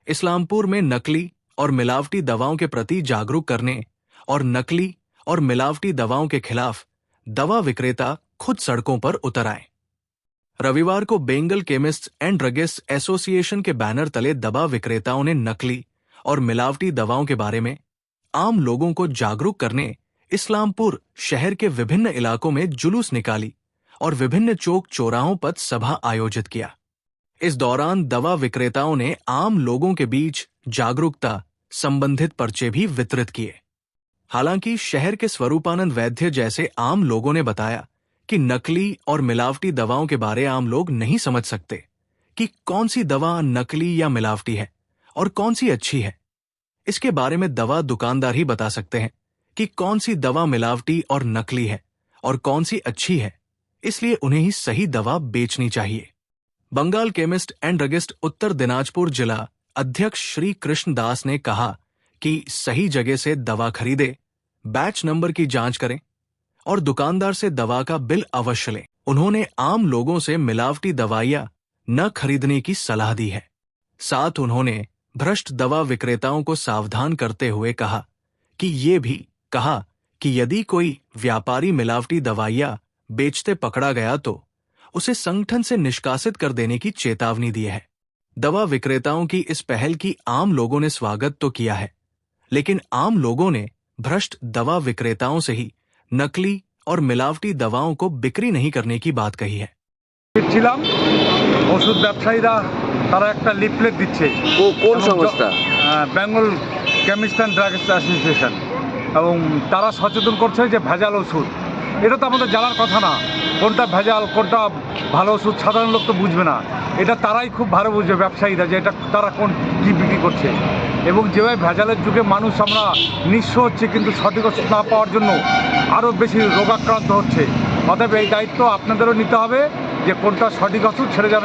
इस्लामपुर में नकली और मिलावटी दवाओं के प्रति जागरूक करने और नकली और मिलावटी दवाओं के खिलाफ दवा विक्रेता खुद सड़कों पर उतर आए। रविवार को Bengal chemists and druggist association के बैनर तले दवा विक्रेताओं ने नकली और मिलावटी दवाओं के बारे में आम लोगों को जागरूक करने इस्लामपुर शहर के विभिन्न इलाकों में जुलूस निकाली और विभिन्न चौक चौराहों पर सभा आयोजित किया। इस दौरान दवा विक्रेताओं ने आम लोगों के बीच जागरूकता संबंधित पर्चे भी वितरित किए। हालांकि शहर के स्वरूपानंद वैद्य जैसे आम लोगों ने बताया कि नकली और मिलावटी दवाओं के बारे आम लोग नहीं समझ सकते कि कौन सी दवा नकली या मिलावटी है और कौन सी अच्छी है। इसके बारे में दवा दुकानदार ही बता सकते हैं कि कौन सी दवा मिलावटी और नकली है और कौन सी अच्छी है, इसलिए उन्हें ही सही दवा बेचनी चाहिए। Bengal chemist and druggist Uttar Dinajpur जिला अध्यक्ष श्री कृष्ण दास ने कहा कि सही जगह से दवा खरीदे, बैच नंबर की जांच करें और दुकानदार से दवा का बिल अवश्य लें। उन्होंने आम लोगों से मिलावटी दवाइयां न खरीदने की सलाह दी है। साथ उन्होंने भ्रष्ट दवा विक्रेताओं को सावधान करते हुए कहा कि यदि कोई व्यापारी मिलावटी दवाइयां बेचते पकड़ा गया तो उसे संगठन से निष्कासित कर देने की चेतावनी दी है। दवा विक्रेताओं की इस पहल की आम लोगों ने स्वागत तो किया है, लेकिन आम लोगों ने भ्रष्ट दवा विक्रेताओं से ही नकली और मिलावटी दवाओं को बिक्री नहीं करने की बात कही है। ওষুধ ব্যবসায়ীরা তারা একটা লিফলেট দিচ্ছে। কোন সংস্থা? Bengal chemist and druggist association, এবং তারা সচেতন করছে যে ভেজাল ওষুধ, এটা তো আমাদের জানার কথা না, কোনটা ভেজাল কোনটা ভালো ওষুধ সাধারণ লোক তো বুঝবে না। এটা তারাই খুব ভালো বুঝবে, ব্যবসায়ীরা, যে এটা তারা কোন কী বিক্রি করছে। এবং যেভাবে ভেজালের যুগে মানুষ আমরা নিঃস্ব হচ্ছে, কিন্তু সঠিক ওষুধ না পাওয়ার জন্য আরও বেশি রোগাক্রান্ত হচ্ছে। অতএব এই দায়িত্ব আপনাদেরও নিতে হবে যে কোনটা সঠিক ওষুধ সেটা যেন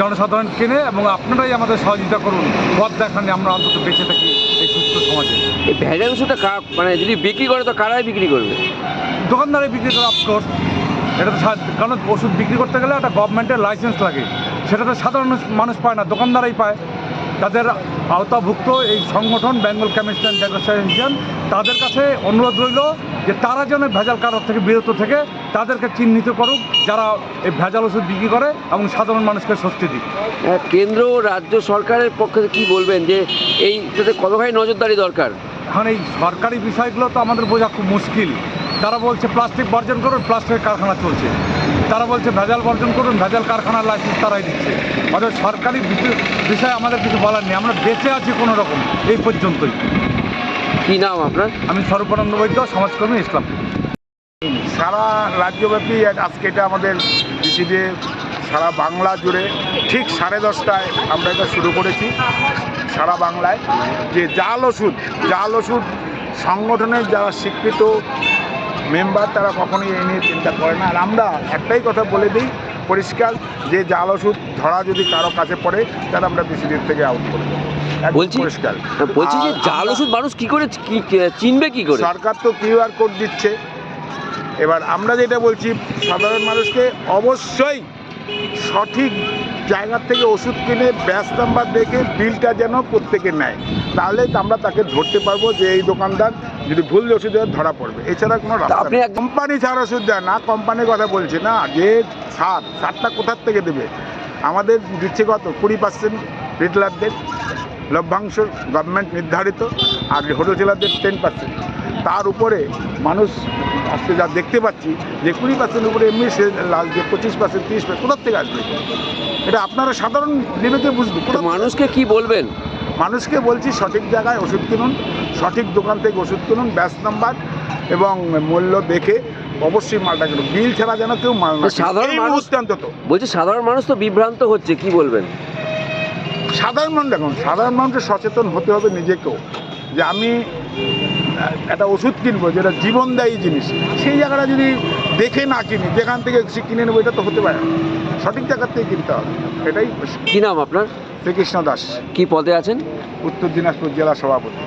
জনসাধারণ কেনে, এবং আপনারাই আমাদের সহযোগিতা করুন, পথ দেখান, আমরা অন্তত বেঁচে থাকি এই সুস্থ সমাজে। এই ভেজাল ওষুধটা মানে যদি বিক্রি করে তো কারাই বিক্রি করবে? দোকানদারে বিক্রি করে, অফকোর্স। এটা তো কারণ ওষুধ বিক্রি করতে গেলে একটা গভর্নমেন্টের লাইসেন্স লাগে, সেটা তো সাধারণ মানুষ পায় না, দোকানদারাই পায়। তাদের আওতাভুক্ত এই সংগঠন Bengal chemist and druggist association, তাদের কাছে অনুরোধ রইল যে তারা যেন ভেজাল কারক থেকে বিরত থেকে তাদেরকে চিহ্নিত করুক যারা এই ভেজাল ওষুধ বিক্রি করে, এবং সাধারণ মানুষকে স্বস্তি দিক। কেন্দ্র ও রাজ্য সরকারের পক্ষে কি বলবেন যে এইটাতে কতখানি নজরদারি দরকার? এখন এই সরকারি বিষয়গুলো তো আমাদের বোঝা খুব মুশকিল। তারা বলছে প্লাস্টিক বর্জন করুন, প্লাস্টিকের কারখানা চলছে। তারা বলছে ভেজাল বর্জন করুন, ভেজাল কারখানার লাইসেন্স তারাই দিচ্ছে। অর্থাৎ সরকারি বিষয়ে আমাদের কিছু বলার নেই, আমরা বেঁচে আছি কোনো রকম এই পর্যন্তই। কী নাম আপনার? আমি স্বরূপানন্দ বৈদ্য, সমাজকর্মী, ইসলাম। সারা রাজ্যব্যাপী আজকে এটা আমাদের বিসিডি সারা বাংলা জুড়ে ঠিক 10:30টায় আমরা এটা শুরু করেছি সারা বাংলায়, যে জাল ওষুধ সংগঠনের যারা স্বীকৃত মেম্বার তারা কখনোই এই নিয়ে চিন্তা করে না। আর আমরা একটাই কথা বলে দিই পরিষ্কার, যে জাল ওষুধ ধরা যদি কারো কাছে পড়ে তাহলে আমরা বিসিডির থেকে আউট করে দেবো। বলছি যে জাল ওষুধ মানুষ কি করে চিনবে, কি করে? সরকার তো কিউআর কোড দিচ্ছে। এবার আমরা যেটা বলছি সাধারণ মানুষকে অবশ্যই সঠিক জায়গার থেকে ওষুধ কিনে ব্যাচ নাম্বার দেখে বিলটা যেন প্রত্যেকে নেয়, তাহলে আমরা তাকে ধরতে পারবো যে এই দোকানদার যদি ভুল ওষুধ দেয় ধরা পড়বে। এছাড়া কোনো রাস্তা নেই। কোম্পানি ছাড় ওষুধ দেয় না, কোম্পানির কথা বলছি না, যে সারটা কোথার থেকে দেবে? আমাদের দিচ্ছে কত 20% রিটেলারদের লভ্যাংশ গভর্নমেন্ট নির্ধারিত, আর হোলসেলারদের 10%। তার উপরে মানুষ আজকে যা দেখতে পাচ্ছি যে 20% উপরে এমনি সে যে 25%, 30% কোথার থেকে আসবে? এটা আপনারা সাধারণ বিবেকে বুঝবেন। মানুষকে কি বলবেন? মানুষকে বলছি সঠিক জায়গায় ওষুধ কিনুন, সঠিক দোকান থেকে ওষুধ কিনুন, ব্যাচ নাম্বার এবং মূল্য দেখে অবশ্যই মালটা কিনুন, বিল ছাড়া যেন কেউ মাল না। সাধারণ মানুষ অন্তত বলছি, সাধারণ মানুষ তো বিভ্রান্ত হচ্ছে, কি বলবেন? সাধারণ মানুষ দেখুন, সাধারণ মানুষের সচেতন হতে হবে নিজেকেও, যে আমি একটা ওষুধ কিনবো যেটা জীবনদায়ী জিনিস, সেই জায়গাটা যদি দেখে না কিনি, যেখান থেকে কিনে নেবো, এটা তো হতে পারে না। সঠিক জায়গার থেকে কিনতে হবে, এটাই। কি নাম আপনার? শ্রীকৃষ্ণ দাস। কি পদে আছেন? উত্তর দিনাজপুর জেলা সভাপতি।